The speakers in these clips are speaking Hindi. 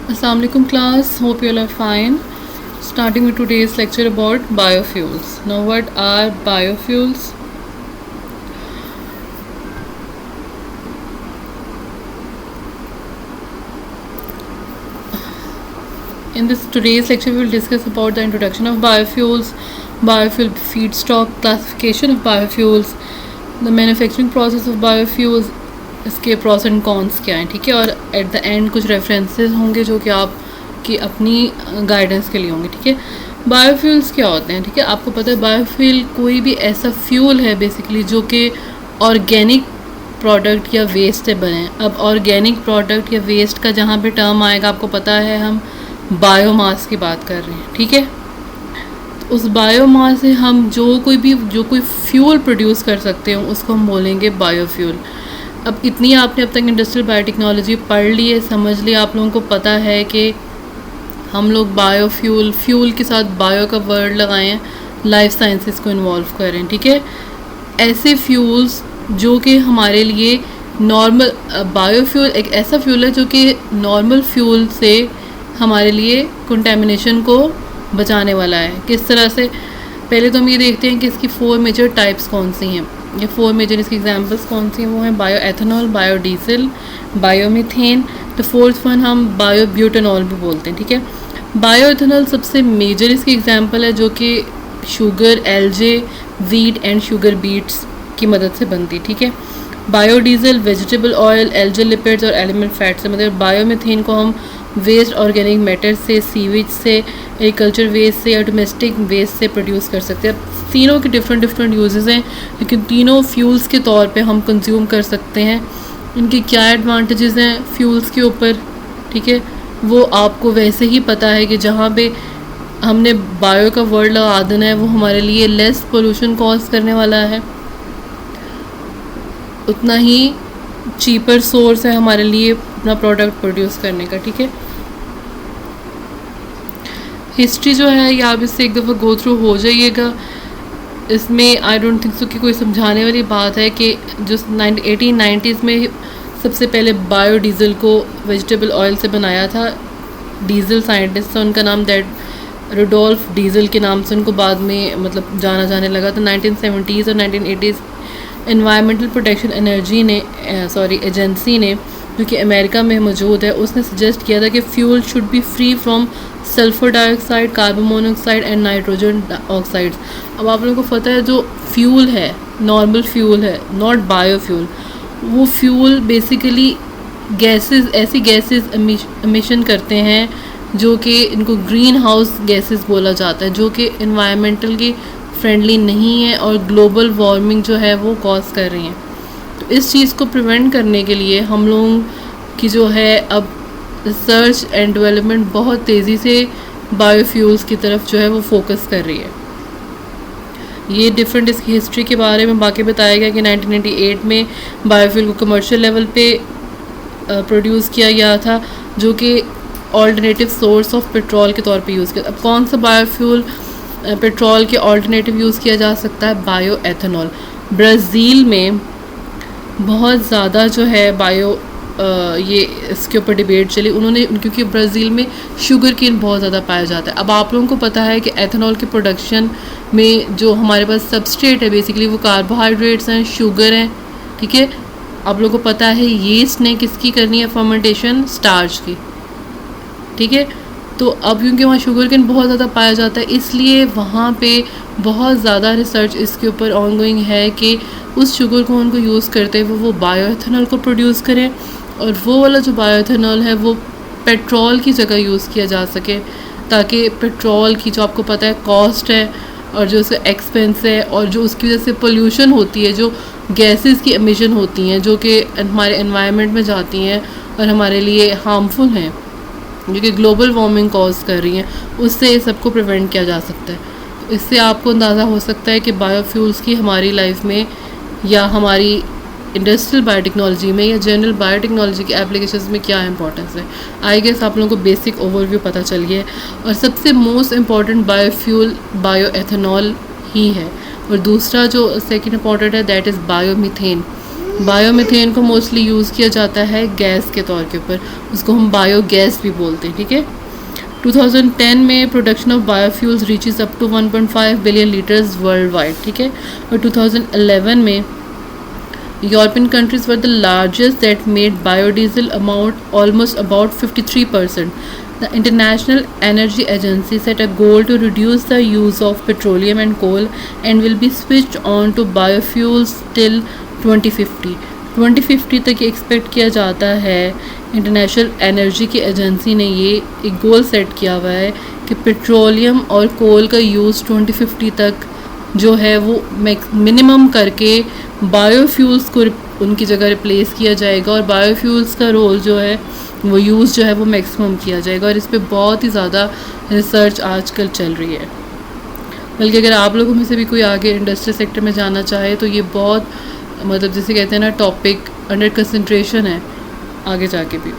Assalamu alaikum class, hope you all are fine. Starting with today's lecture about biofuels. Now what are biofuels? In this today's lecture we will discuss about the introduction of biofuels, biofuel feedstock, classification of biofuels, the manufacturing process of biofuels, इसके प्रॉस एंड कॉन्स क्या हैं, ठीक है। और एट द एंड कुछ रेफरेंसेस होंगे जो कि आप की अपनी गाइडेंस के लिए होंगे, ठीक है। बायोफ्यूल्स क्या होते हैं, ठीक है। आपको पता है बायोफ्यूल कोई भी ऐसा फ्यूल है बेसिकली जो कि ऑर्गेनिक प्रोडक्ट या वेस्ट से बने। अब ऑर्गेनिक प्रोडक्ट या वेस्ट का जहाँ पे टर्म आएगा आपको पता है हम बायोमास की बात कर रहे हैं, ठीक है। उस बायोमास से हम जो कोई फ्यूल प्रोड्यूस कर सकते हैं उसको हम बोलेंगे बायोफ्यूल। अब इतनी आपने अब तक इंडस्ट्रियल बायोटेक्नोलॉजी पढ़ ली है, समझ लिया, आप लोगों को पता है कि हम लोग फ्यूल के साथ बायो का वर्ड लगाए हैं, लाइफ साइंसेस को इन्वॉल्व करें, ठीक है। ऐसे फ्यूल्स जो कि हमारे लिए नॉर्मल बायोफ्यूल एक ऐसा फ्यूल है जो कि नॉर्मल फ्यूल से हमारे लिए कंटेमिनेशन को बचाने वाला है। किस तरह से, पहले तो हम ये देखते हैं कि इसकी 4 मेजर टाइप्स कौन सी हैं। ये 4 मेजर इसकी एग्जांपल्स कौन सी हैं, वो हैं bio ethanol, biodiesel, biomethane. The fourth one हम बायोब्यूटेनॉल भी बोलते हैं, ठीक है। बायो एथेनॉल सबसे मेजर इसकी एग्जांपल है जो कि sugar, algae, wheat and sugar beets की मदद से बनती है, ठीक है। Biodiesel vegetable oil, algae lipids और एलिमेंट फैट से। मतलब बायोमीथेन को हम वेस्ट ऑर्गेनिक मैटर से, सीवेज से, एग्रीकल्चर वेस्ट से या डोमेस्टिक वेस्ट से प्रोड्यूस कर सकते हैं। अब तीनों के डिफरेंट यूजेस हैं, लेकिन तीनों फ्यूल्स के तौर पे हम कंज्यूम कर सकते हैं। इनके क्या एडवांटेजेस हैं फ्यूल्स के ऊपर, ठीक है, वो आपको वैसे ही पता है कि जहाँ पे हमने बायो का वर्ड लगा देना है वो हमारे लिए लेस पोल्यूशन कॉज करने वाला है, उतना ही चीपर सोर्स है हमारे लिए अपना प्रोडक्ट प्रोड्यूस करने का, ठीक है। हिस्ट्री जो है ये आप इससे एक दफ़ा गो थ्रू हो जाइएगा। इसमें आई डोंट थिंक सो कि कोई समझाने वाली बात है कि जो 1890s में सबसे पहले बायोडीज़ल को वेजिटेबल ऑयल से बनाया था। डीजल साइंटिस्ट था, उनका नाम रुडोल्फ डीजल के नाम से उनको बाद में मतलब जाना जाने लगा। तो 1970s और 1980s एनवायरमेंटल प्रोटेक्शन एजेंसी ने जो कि अमेरिका में मौजूद है, उसने सजेस्ट किया था कि fuel should be free from sulphur dioxide, carbon monoxide and nitrogen oxides. अब आप लोगों को पता है जो फ्यूल है नॉर्मल फ्यूल है, नॉट बायोफ्यूल। वो फ्यूल बेसिकली ऐसी गैसेस एमिशन करते हैं जो कि इनको ग्रीन हाउस गैसेस बोला जाता है, जो कि इन्वायरमेंटल की फ्रेंडली नहीं है और ग्लोबल वार्मिंग जो है वो कॉज कर रही हैं। तो इस चीज़ को प्रिवेंट करने के लिए हम लोगों की जो है अब रिसर्च एंड डेवलपमेंट बहुत तेज़ी से बायोफ्यूल्स की तरफ जो है वो फोकस कर रही है। ये डिफरेंट इसकी हिस्ट्री के बारे में बाकी बताया गया कि 1998 में बायोफ्यूल को कमर्शियल लेवल पे प्रोड्यूस किया गया था जो कि ऑल्टरनेटिव सोर्स ऑफ पेट्रोल के तौर पे यूज़ किया। अब कौन सा बायोफ्यूल पेट्रोल के ऑल्टरनेटिव यूज़ किया जा सकता है? Bio ethanol. ब्राज़ील में बहुत ज़्यादा जो है ये इसके ऊपर डिबेट चली उन्होंने, क्योंकि ब्राज़ील में शुगर केन बहुत ज़्यादा पाया जाता है। अब आप लोगों को पता है कि एथेनॉल के प्रोडक्शन में जो हमारे पास सबस्ट्रेट है बेसिकली वो कार्बोहाइड्रेट्स हैं, शुगर हैं, ठीक है। आप लोगों को पता है यीस्ट ने किसकी करनी है फर्मेंटेशन? स्टार्च की, ठीक है। तो अब क्योंकि वहाँ शुगर केन बहुत ज़्यादा पाया जाता है इसलिए वहाँ पे बहुत ज़्यादा रिसर्च इसके ऊपर ऑनगोइंग है कि उस शुगर को उनको यूज़ करते हुए वो बायोएथेनॉल को प्रोड्यूस करें और वो वाला जो बायोएथेनॉल है वो पेट्रोल की जगह यूज़ किया जा सके, ताकि पेट्रोल की जो आपको पता है कॉस्ट है और जो उसका एक्सपेंस है और जो उसकी वजह से पोल्यूशन होती है, जो गैसेस की एमिशन होती हैं जो कि हमारे एनवायरनमेंट में जाती हैं और हमारे लिए हार्मफुल हैं, जो कि ग्लोबल वार्मिंग कॉज कर रही हैं, उससे ये सबको प्रिवेंट किया जा सकता है। तो इससे आपको अंदाज़ा हो सकता है कि बायोफ्यूल्स की हमारी लाइफ में या हमारी इंडस्ट्रियल बायोटेक्नोलॉजी में या जनरल बायोटेक्नोलॉजी के एप्लीकेशंस में क्या इंपॉर्टेंस है। आई गेस आप लोगों को बेसिक ओवरव्यू पता चल गया है। और सबसे मोस्ट इम्पॉर्टेंट बायोफ्यूल बायोएथेनॉल ही है और दूसरा जो सेकंड इम्पॉर्टेंट है दैट इज़ बायोमीथेन। बायोमीथेन को मोस्टली यूज़ किया जाता है गैस के तौर के ऊपर, उसको हम बायोगैस भी बोलते हैं, ठीक है। 2010 में production of biofuels reaches up to 1.5 billion litres world wide, ठीक है। और 2011 में European countries were the largest that made biodiesel amount almost about 53%. The International Energy Agency set a goal to reduce the use of petroleum and coal and will be switched on to biofuels till 2050. 2050 तक एक्सपेक्ट किया जाता है। इंटरनेशनल एनर्जी की एजेंसी ने ये एक गोल सेट किया हुआ है कि पेट्रोलियम और कोल का यूज़ 2050 तक जो है वो मिनिमम करके बायोफ्यूल्स को उनकी जगह रिप्लेस किया जाएगा, और बायोफ्यूल्स का रोल जो है वो यूज़ जो है वो मैक्सिमम किया जाएगा। और इस पे बहुत ही ज़्यादा रिसर्च आजकल चल रही है। बल्कि अगर आप लोगों में से भी कोई आगे इंडस्ट्री सेक्टर में जाना चाहे तो ये बहुत मतलब जिसे कहते हैं ना टॉपिक अंडर कंसंट्रेशन है आगे जाके भी।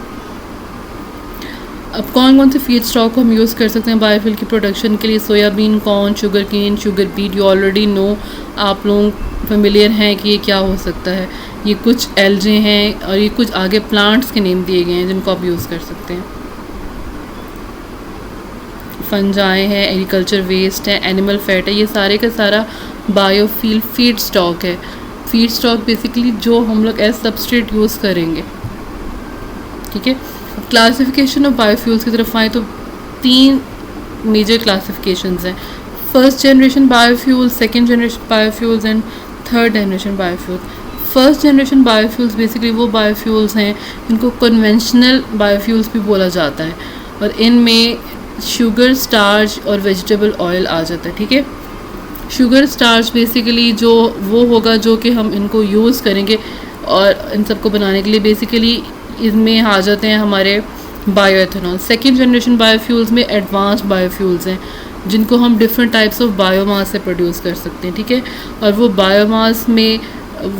अब कौन कौन से फीड स्टॉक को हम यूज़ कर सकते हैं बायोफ्यूल की प्रोडक्शन के लिए? Soybean, corn, sugar cane, sugar beet, you already know, आप लोग फेमिलियर हैं कि ये क्या हो सकता है। ये कुछ एल्जे हैं और ये कुछ आगे प्लांट्स के नेम दिए गए हैं जिनको आप यूज़ कर सकते हैं। फंजाई है, एग्रीकल्चर वेस्ट है, एनिमल फैट है, ये सारे का सारा बायोफ्यूल फीड स्टॉक है। फीड स्टॉक बेसिकली जो हम लोग एज सब्सट्रेट यूज़ करेंगे, ठीक है। क्लासिफिकेशन ऑफ बायोफ्यूल्स की तरफ आए तो 3 मेजर क्लासिफिकेशंस हैं। First generation biofuels, second generation biofuels and third generation biofuels. First generation biofuels basically वो बायोफ्यूल्स हैं जिनको कन्वेंशनल बायोफ्यूल्स भी बोला जाता है, और इनमें शुगर, स्टार्च और वेजिटेबल ऑयल आ जाता है, ठीक है। शुगर स्टार्च बेसिकली जो वो होगा जो कि हम इनको यूज़ करेंगे, और इन सबको बनाने के लिए बेसिकली इनमें आ जाते हैं हमारे बायोएथेनॉल। सेकेंड जनरेशन बायोफ्यूल्स में एडवांस्ड बायोफ्यूल्स हैं जिनको हम डिफरेंट टाइप्स ऑफ बायोमास से प्रोड्यूस कर सकते हैं, ठीक है। और वो बायोमास में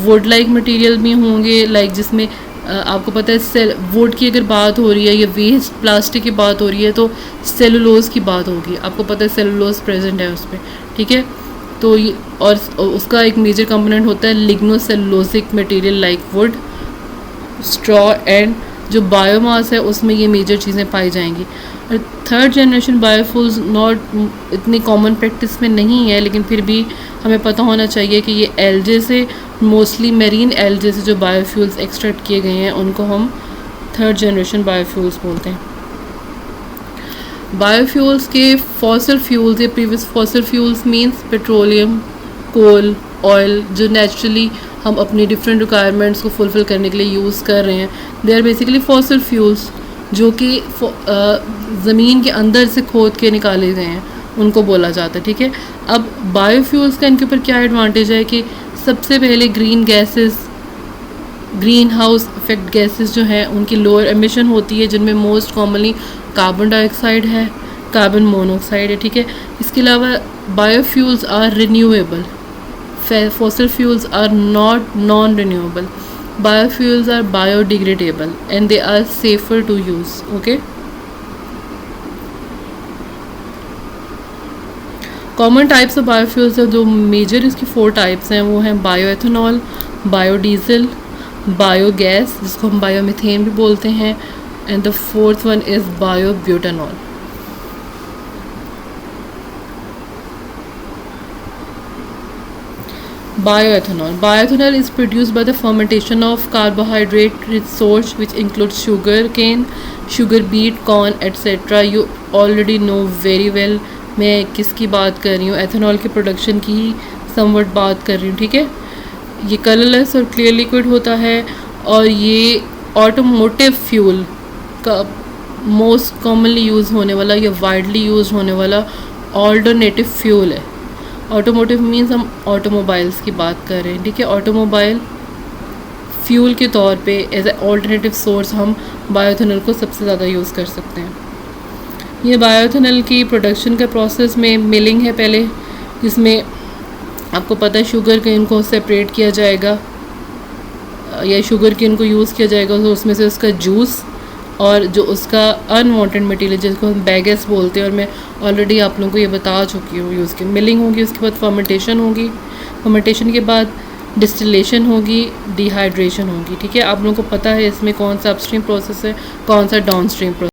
वुड लाइक मटेरियल भी होंगे, लाइक जिसमें आपको पता है वुड की अगर बात हो रही है या वेस्ट प्लास्टिक की बात हो रही है तो सेलुलोज की बात होगी। आपको पता है सेलुलोज प्रेजेंट है उसमें, ठीक है। तो ये और उसका एक मेजर कंपोनेंट होता है lignocellulosic material like wood, straw and जो बायोमास है उसमें ये मेजर चीज़ें पाई जाएंगी। और थर्ड जनरेशन बायोफ्यूल्स नॉट इतनी कॉमन प्रैक्टिस में नहीं है, लेकिन फिर भी हमें पता होना चाहिए कि ये एल्जे से, मोस्टली मेरीन एल्जे से जो बायोफ्यूल्स एक्सट्रैक्ट किए गए हैं उनको हम थर्ड जनरेशन बायोफ्यूल्स बोलते हैं। बायोफ्यूल्स के फॉसिल फ्यूल्स या previous fossil fuels means petroleum, coal, oil जो नेचुरली हम अपनी डिफरेंट रिक्वायरमेंट्स को फुलफ़िल करने के लिए यूज़ कर रहे हैं। They are basically fossil fuels जो कि ज़मीन के अंदर से खोद के निकाले गए हैं, उनको बोला जाता है, ठीक है। अब बायोफ्यूल्स का इनके ऊपर क्या एडवांटेज है कि सबसे पहले green gases, green house effect gases जो हैं उनकी लोअर एमिशन होती है, जिनमें मोस्ट कॉमनली कार्बन डाइऑक्साइड है, कार्बन मोनोऑक्साइड है, ठीक है। इसके अलावा biofuels are renewable, fossil fuels are not non-renewable. Biofuels are biodegradable and they are safer to use, okay. Common types of biofuels है, जो मेजर इसकी 4 टाइप्स हैं वो हैं बायोएथेनॉल, बायोडीजल, बायोगैस जिसको हम बायोमीथेन भी बोलते हैं, and the fourth one is biobutanol. Bioethanol. Bioethanol is produced by the fermentation of carbohydrate-rich source which includes sugar cane, sugar beet, corn, etc. You already know very well मैं किसकी बात कर रही हूँ, एथेनॉल के प्रोडक्शन की ही समवट बात कर रही हूँ, ठीक है। ये कलरलेस और क्लियर लिक्विड होता है और ये ऑटोमोटिव फ्यूल का मोस्ट कॉमनली यूज़ होने वाला या वाइडली यूज़ होने वाला ऑल्टरनेटिव फ्यूल है। ऑटोमोटिव मीन्स हम ऑटोमोबाइल्स की बात कर रहे हैं, ठीक है। ऑटोमोबाइल फ्यूल के तौर पे एज ए ऑल्टरनेटिव सोर्स हम बायोएथेनॉल को सबसे ज़्यादा यूज़ कर सकते हैं। ये बायोएथेनॉल की प्रोडक्शन के प्रोसेस में मिलिंग है पहले, जिसमें आपको पता है शुगर केन को सेपरेट किया जाएगा या शुगर केन को यूज़ किया जाएगा, तो उसमें से उसका जूस और जो उसका अनवांटेड मटेरियल जिसको हम बैगेस बोलते हैं, और मैं ऑलरेडी आप लोगों को ये बता चुकी हूँ, यूज़ की मिलिंग होगी, उसके बाद फर्मेंटेशन होगी, फर्मेंटेशन के बाद डिस्टिलेशन होगी, डिहाइड्रेशन होगी। ठीक है, आप लोगों को पता है इसमें कौन सा अपस्ट्रीम प्रोसेस है, कौन सा डाउनस्ट्रीम प्रोसेस।